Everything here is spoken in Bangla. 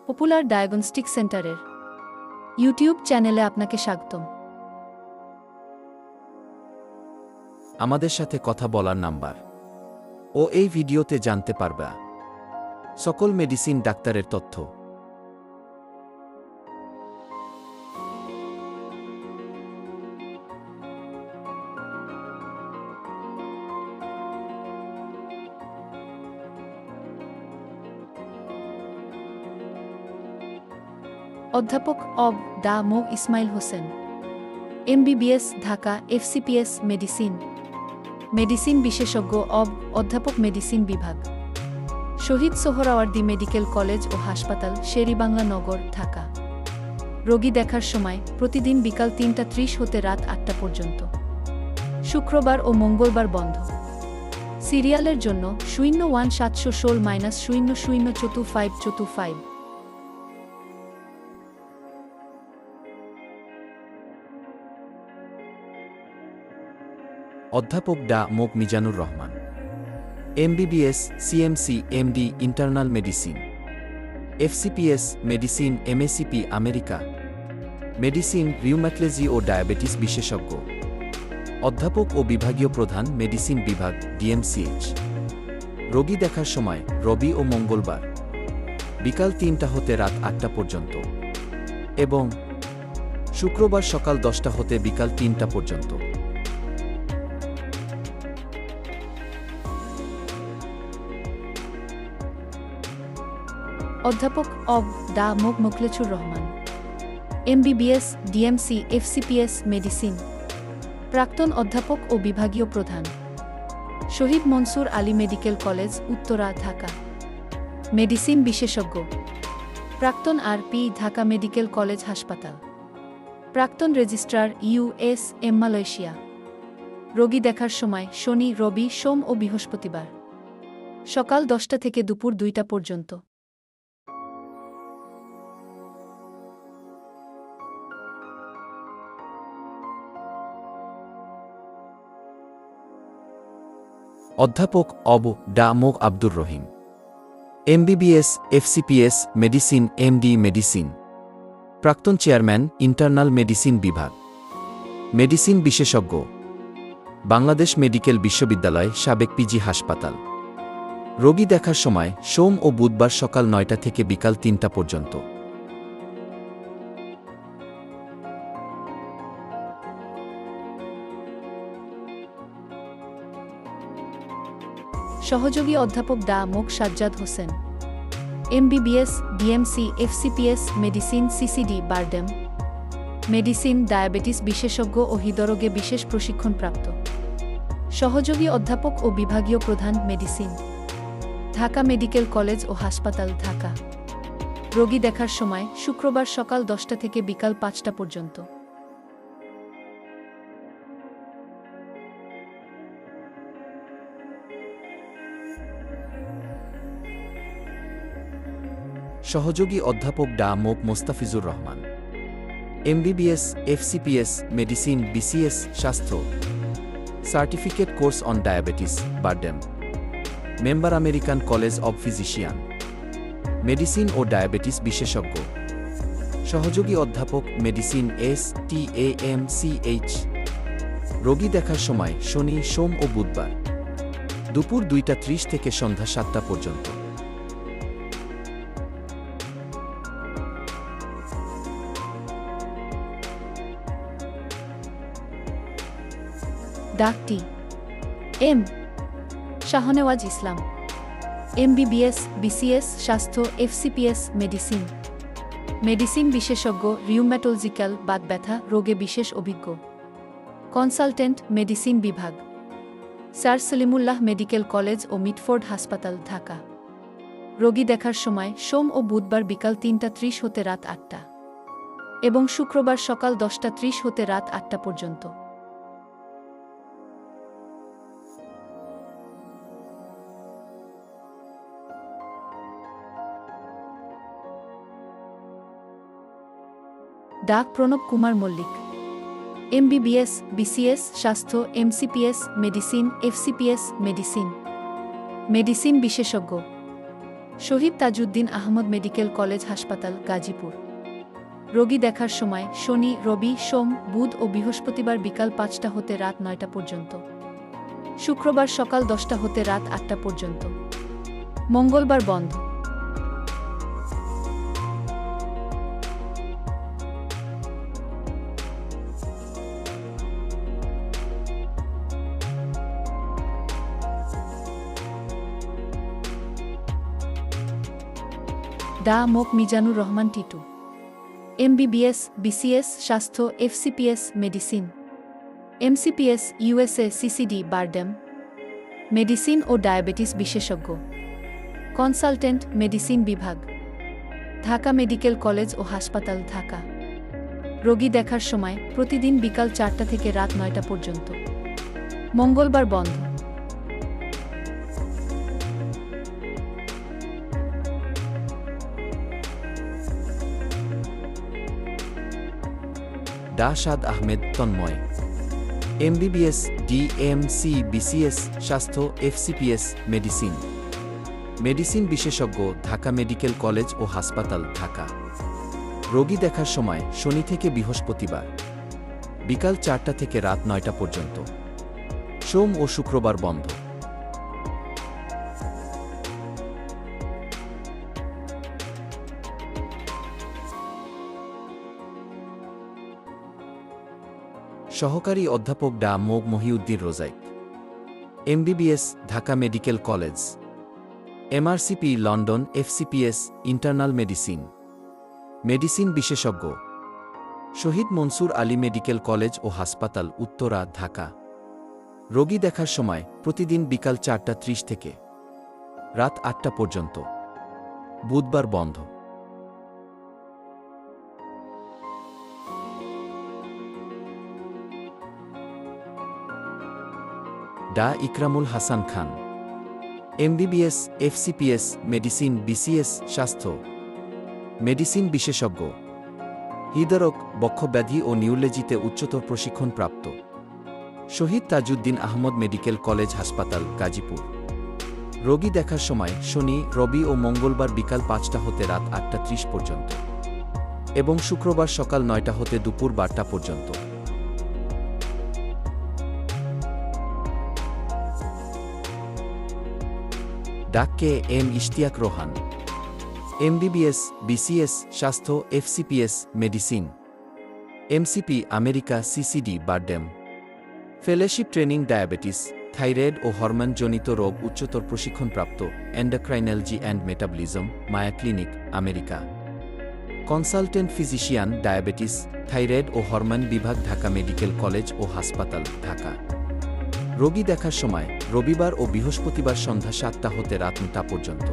পপুলার ডায়াগনস্টিক সেন্টারের ইউটিউব চ্যানেলে আপনাকে স্বাগতম। আমাদের সাথে কথা বলার নাম্বার ও এই ভিডিওতে জানতে পারবা সকল মেডিসিন ডাক্তারের তথ্য। অধ্যাপক অব. ডা. মো. Ismail Hossain, MBBS, Dhaka, FCPS medicine, medicine বিশেষজ্ঞ অব. অধ্যাপক, মেডিসিন বিভাগ, শহীদ সোহরাওয়ার্দী মেডিকেল কলেজ ও হাসপাতাল, শেরেবাংলা নগর, ঢাকা। রোগী দেখার সময় প্রতিদিন বিকাল ৩:৩০ হতে রাত ৮টা পর্যন্ত, শুক্রবার ও মঙ্গলবার বন্ধ। সিরিয়ালের জন্য 01716-004545। অধ্যাপক ডা. মো. Mizanur Rahman, MBBS, CMC, MD, internal medicine, FCPS medicine, MACP America, medicine, rheumatology ও ডায়াবেটিস বিশেষজ্ঞ, অধ্যাপক ও বিভাগীয় প্রধান, মেডিসিন বিভাগ, DMCH। রোগী দেখার সময় রবি ও মঙ্গলবার বিকাল ৩টা হতে রাত ৮টা পর্যন্ত এবং শুক্রবার সকাল 10টা হতে বিকাল 3টা পর্যন্ত। অধ্যাপক অব. ডা. মো. Mokhlesur Rahman, MBBS, DMC, FCPS medicine, প্রাক্তন অধ্যাপক ও বিভাগীয় প্রধান, Shaheed Mansur Ali medical college, Uttara, Dhaka, medicine বিশেষজ্ঞ, প্রাক্তন RP, ঢাকা মেডিকেল কলেজ হাসপাতাল, প্রাক্তন রেজিস্ট্রার, USM, মালয়েশিয়া। রোগী দেখার সময় শনি, রবি, সোম ও বৃহস্পতিবার, সকাল 10টা থেকে দুপুর 2টা পর্যন্ত। অধ্যাপক অব. ডা. মো. Abdur Rahim, MBBS, FCPS medicine, MD medicine, প্রাক্তন চেয়ারম্যান, ইন্টারনাল মেডিসিন বিভাগ, মেডিসিন বিশেষজ্ঞ, বাংলাদেশ মেডিকেল বিশ্ববিদ্যালয়, সাবেক PG হাসপাতাল। রোগী দেখার সময় সোম ও বুধবার সকাল 9টা থেকে বিকাল 3টা পর্যন্ত। সহযোগী অধ্যাপক ডা. মো. Sajjad Hossain, MBBS, DMC, FCPS medicine, CCD, BIRDEM, medicine, diabetes বিশেষজ্ঞ ও হৃদরোগে বিশেষ প্রশিক্ষণপ্রাপ্ত, সহযোগী অধ্যাপক ও বিভাগীয় প্রধান, মেডিসিন, ঢাকা মেডিকেল কলেজ ও হাসপাতাল, ঢাকা। রোগী দেখার সময় শুক্রবার সকাল 10টা থেকে বিকাল 5টা পর্যন্ত। সহযোগী অধ্যাপক ডা. মো. Mostafizur Rahman, MBBS, FCPS medicine, BCS স্বাস্থ্য, certificate course on diabetes, BIRDEM, member, American college of physician, medicine ও ডায়াবেটিস বিশেষজ্ঞ, সহযোগী অধ্যাপক, মেডিসিন, STAMCH। রোগী দেখার সময় শনি, সোম ও বুধবার দুপুর 2:30 থেকে সন্ধ্যা 7টা পর্যন্ত। ডাক্তি এম. শাহনেওয়াজ ইসলাম, MBBS, BCS স্বাস্থ্য, FCPS মেডিসিন, মেডিসিন বিশেষজ্ঞ, রিউম্যাটোলজিক্যাল বাত ব্যথা রোগে বিশেষ অভিজ্ঞ, কনসালটেন্ট, মেডিসিন বিভাগ, স্যার সলিমুল্লাহ মেডিকেল কলেজ ও মিটফোর্ড হাসপাতাল, ঢাকা। রোগী দেখার সময় সোম ও বুধবার বিকাল 3:30 হতে রাত 8টা এবং শুক্রবার সকাল 10:30 হতে রাত 8টা পর্যন্ত। ডা. প্রণব কুমার মল্লিক, MBBS, BCS স্বাস্থ্য, MCPS medicine, FCPS medicine, medicine বিশেষজ্ঞ, শহীদ তাজউদ্দিন আহমদ মেডিকেল কলেজ হাসপাতাল গাজীপুর। রোগী দেখার সময় শনি, রবি, সোম, বুধ ও বৃহস্পতিবার বিকাল ৫টা হতে রাত ৯টা পর্যন্ত, শুক্রবার সকাল 10টা হতে রাত 8টা পর্যন্ত, মঙ্গলবার বন্ধ। ডা মোক মিজানুর রহমান টিটু, এমবিবিএস, বিসিএস, স্বাস্থ্য, FCPS, medicine, MCPS, USA, CCD, BIRDEM, medicine ও ডায়াবেটিস বিশেষজ্ঞ, কনসালটেন্ট, মেডিসিন বিভাগ, ঢাকা মেডিকেল কলেজ ও হাসপাতাল, ঢাকা। রোগী দেখার সময় প্রতিদিন বিকাল 4টা থেকে রাত 9টা পর্যন্ত, মঙ্গলবার বন্ধ। ডা Saad Ahmed Tanmoy, MBBS, DMC, BCS, স্বাস্থ্য, এফসিপিএস, মেডিসিন, মেডিসিন বিশেষজ্ঞ, ঢাকা মেডিকেল কলেজ ও হাসপাতাল, ঢাকা। রোগী দেখার সময় শনি থেকে বৃহস্পতিবার বিকাল 4টা থেকে রাত 9টা পর্যন্ত, সোম ও শুক্রবার বন্ধ। সহকারী অধ্যাপক ডা মোগ Mohiuddin Rozaik, MBBS, Dhaka medical college, MRCP, London, FCPS, internal medicine, medicine বিশেষজ্ঞ, শহীদ মনসুর আলী মেডিকেল কলেজ ও হাসপাতাল, উত্তরা, ঢাকা। রোগী দেখার সময় প্রতিদিন বিকাল 4টা 30 থেকে রাত 8টা পর্যন্ত, বুধবার বন্ধ। ডা Ikramul Hasan Khan, MBBS, FCPS, medicine, BCS, স্বাস্থ্য, মেডিসিন বিশেষজ্ঞ, হৃদরোগ, বক্ষব্যাধি ও নিউরোলজিতে উচ্চতর প্রশিক্ষণপ্রাপ্ত, শহীদ তাজউদ্দিন আহমদ মেডিকেল কলেজ হাসপাতাল, গাজীপুর। রোগী দেখার সময় শনি, রবি ও মঙ্গলবার বিকাল 5টা হতে রাত 8টা 30 পর্যন্ত এবং শুক্রবার সকাল 9টা হতে দুপুর 12টা পর্যন্ত। ডাক্কে M Ishtiaq Rohan, MBBS, BCS, স্বাস্থ্য, FCPS, medicine, MCP, America, CCD, BIRDEM, fellowship training, diabetes, thyroid ও হরমোনজনিত রোগ উচ্চতর প্রশিক্ষণপ্রাপ্ত, endocrinology and metabolism, Mayo clinic, America. Consultant physician, diabetes, thyroid ও হরমোন বিভাগ, ঢাকা মেডিকেল কলেজ ও হাসপাতাল, ঢাকা। রোগী দেখার সময় রবিবার ও বৃহস্পতিবার সন্ধ্যা 7টা হতে রাত 9টা পর্যন্ত।